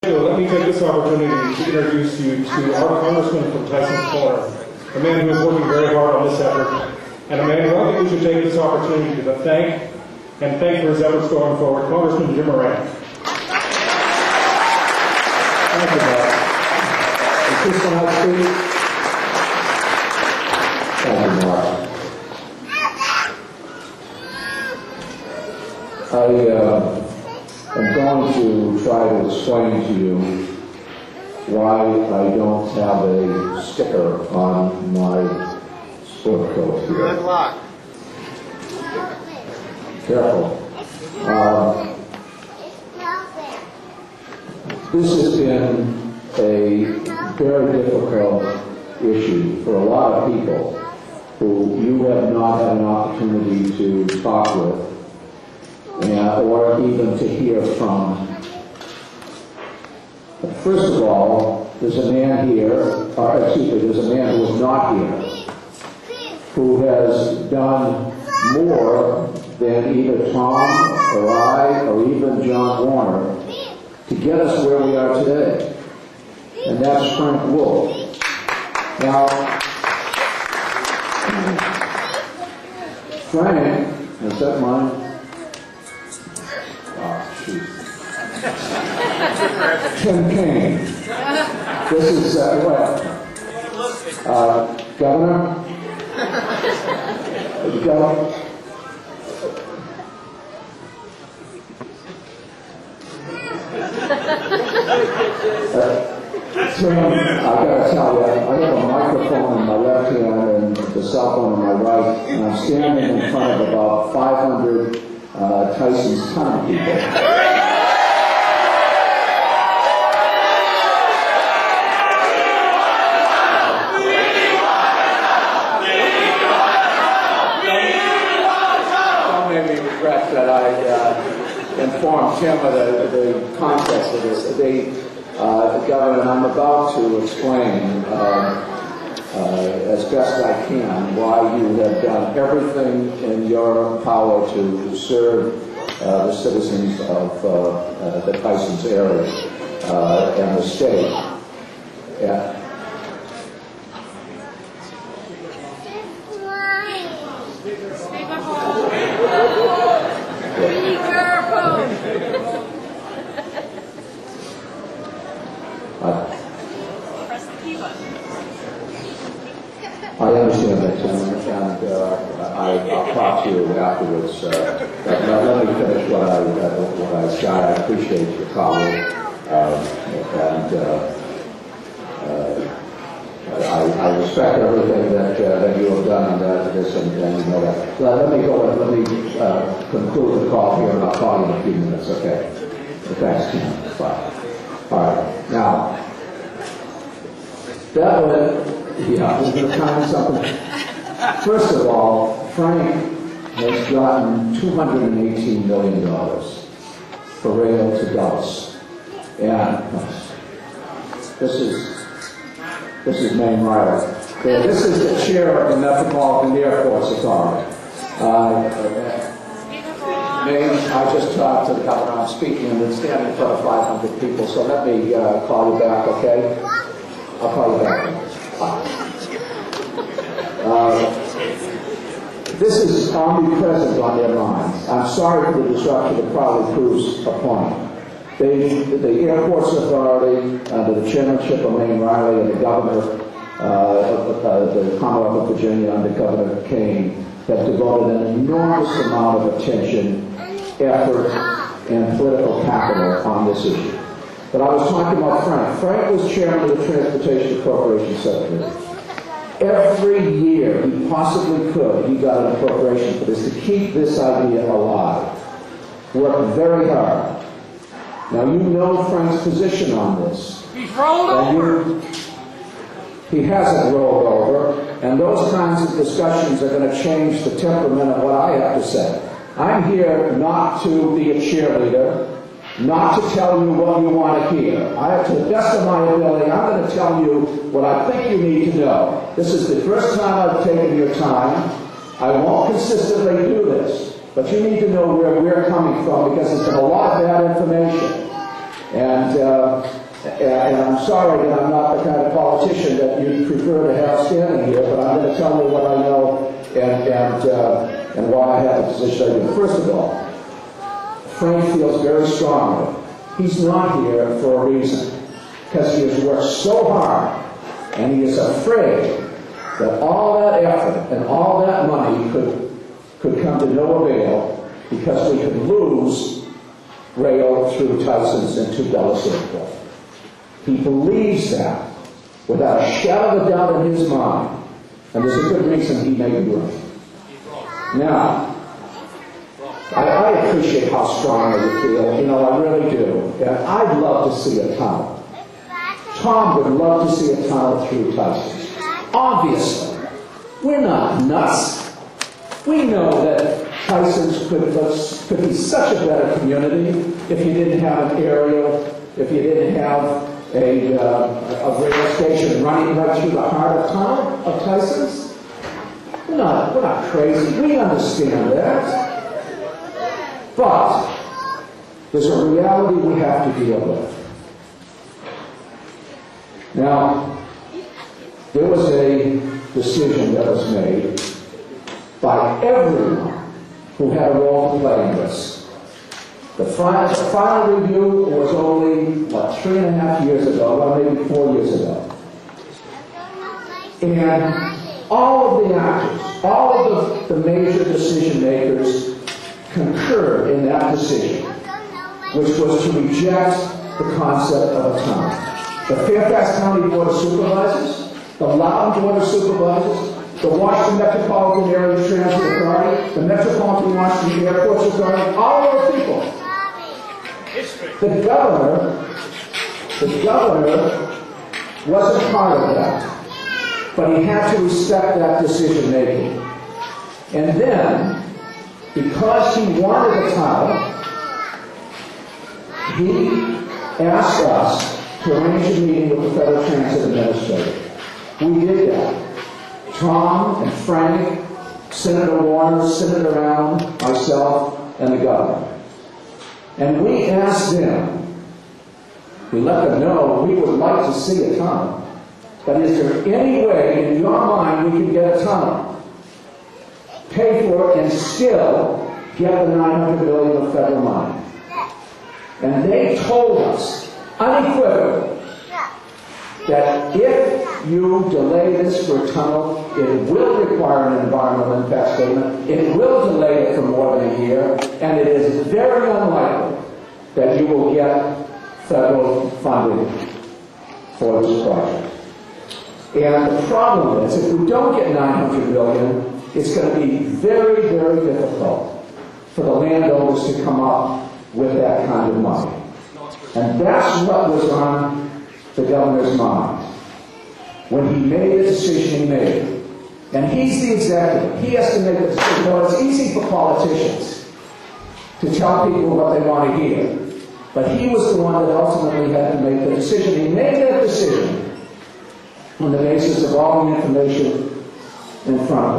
Let me take this opportunity to introduce you to our Congressman from Tysons Tunnel, a man who is working very hard on this effort, and a man who I think we should take this opportunity to thank for his efforts going forward, Congressman Jim Moran. Thank you, Bob. Is this when I speak? Thank you, Mark. I'm going to try to explain to you why I don't have a sticker on my sport coat here. Good luck. Careful. This has been a very difficult issue for a lot of people who you have not had an opportunity to talk with or even to hear from. But first of all, there's a man here, there's a man who is not here, who has done more than either Tom or I or even John Warner to get us where we are today. And that's Frank Wolf. Now, Frank, is that mine? Oh, shoot. Tim Kaine. This is, Governor? Tim, I gotta tell you, I have a microphone in my left hand and the cell phone in my right, and I'm standing in front of about 500 Tysons Tunnel people. Regret that I informed Tim of the context of this. Governor, I'm about to explain as best I can why you have done everything in your power to serve the citizens of the Tysons area and the state. Yeah. I understand that, Tim, and I'll talk to you afterwards. Let me finish what I started. I appreciate your comment, I respect everything that you have done on this, and you know that. Let me conclude the call here, and I'll call you in a few minutes. Okay. Thanks, Tim. Bye. All right. Now, that was. Yeah, we're going to find something. First of all, Frank has gotten $218 million for rail to Dulles. And this is Maine Riley. This is the chair of the Metropolitan Air Force Authority. Maine, I just talked to the governor. I'm speaking and standing in front of 500 people, so let me call you back, okay? I'll call you back. This is omnipresent on their minds. I'm sorry for the disruption that probably proves a point. The Air Force Authority, under the chairmanship of Maine Riley and the governor of the Commonwealth of Virginia under Governor Kaine, have devoted an enormous amount of attention, effort, and political capital on this issue. But I was talking about Frank. Frank was chairman of the Transportation Appropriation Subcommittee. Every year he possibly could, he got an appropriation for this to keep this idea alive. Worked very hard. Now you know Frank's position on this. He's rolled over. He hasn't rolled over, and those kinds of discussions are going to change the temperament of what I have to say. I'm here not to be a cheerleader, not to tell you what you want to hear. To the best of my ability, I'm going to tell you what I think you need to know. This is the first time I've taken your time. I won't consistently do this, but you need to know where we're coming from because there's been a lot of bad information. And I'm sorry that I'm not the kind of politician that you'd prefer to have standing here, but I'm going to tell you what I know and why I have the position I do. First of all, Frank feels very strongly he's not here for a reason, because he has worked so hard, and he is afraid that all that effort and all that money could come to no avail because we could lose rail through Tysons and to Dallas Airport. He believes that without a shadow of a doubt in his mind, and there's a good reason he may be right. Now, I appreciate how strongly you feel. I really do. And I'd love to see a tunnel. Tom would love to see a tunnel through Tysons. Obviously, we're not nuts. We know that Tysons could be such a better community if you didn't have an aerial, if you didn't have a rail station running right through the heart of town of Tysons. We're not crazy. We understand that. But there's a reality we have to deal with. Now, there was a decision that was made by everyone who had a role to play in this. The final review was only, 3.5 years ago, well, maybe 4 years ago. And all of the actors, all of the major decision makers concurred in that decision, which was to reject the concept of a tunnel. The Fairfax County Board of Supervisors, the Loudoun Board of Supervisors, the Washington Metropolitan Area Transit Authority, the Metropolitan Washington Airports Authority, all of those people. The governor wasn't part of that, but he had to respect that decision making. And then, because he wanted a tunnel, he asked us to arrange a meeting with the Federal Transit Administrator. We did that. Tom and Frank, Senator Warner, Senator Allen, myself, and the governor. And we asked them, we let them know we would like to see a tunnel, but is there any way in your mind we can get a tunnel, pay for it, and still get the $900 million of federal money? And they told us unequivocally that if you delay this for a tunnel, it will require an environmental impact statement, it will delay it for more than a year, and it is very unlikely that you will get federal funding for this project. And the problem is, if we don't get $900 million, it's going to be very, very difficult for the landowners to come up with that kind of money. And that's what was on the governor's mind when he made the decision he made. And he's the executive. He has to make the decision. Well, it's easy for politicians to tell people what they want to hear. But he was the one that ultimately had to make the decision. He made that decision on the basis of all the information in front of him.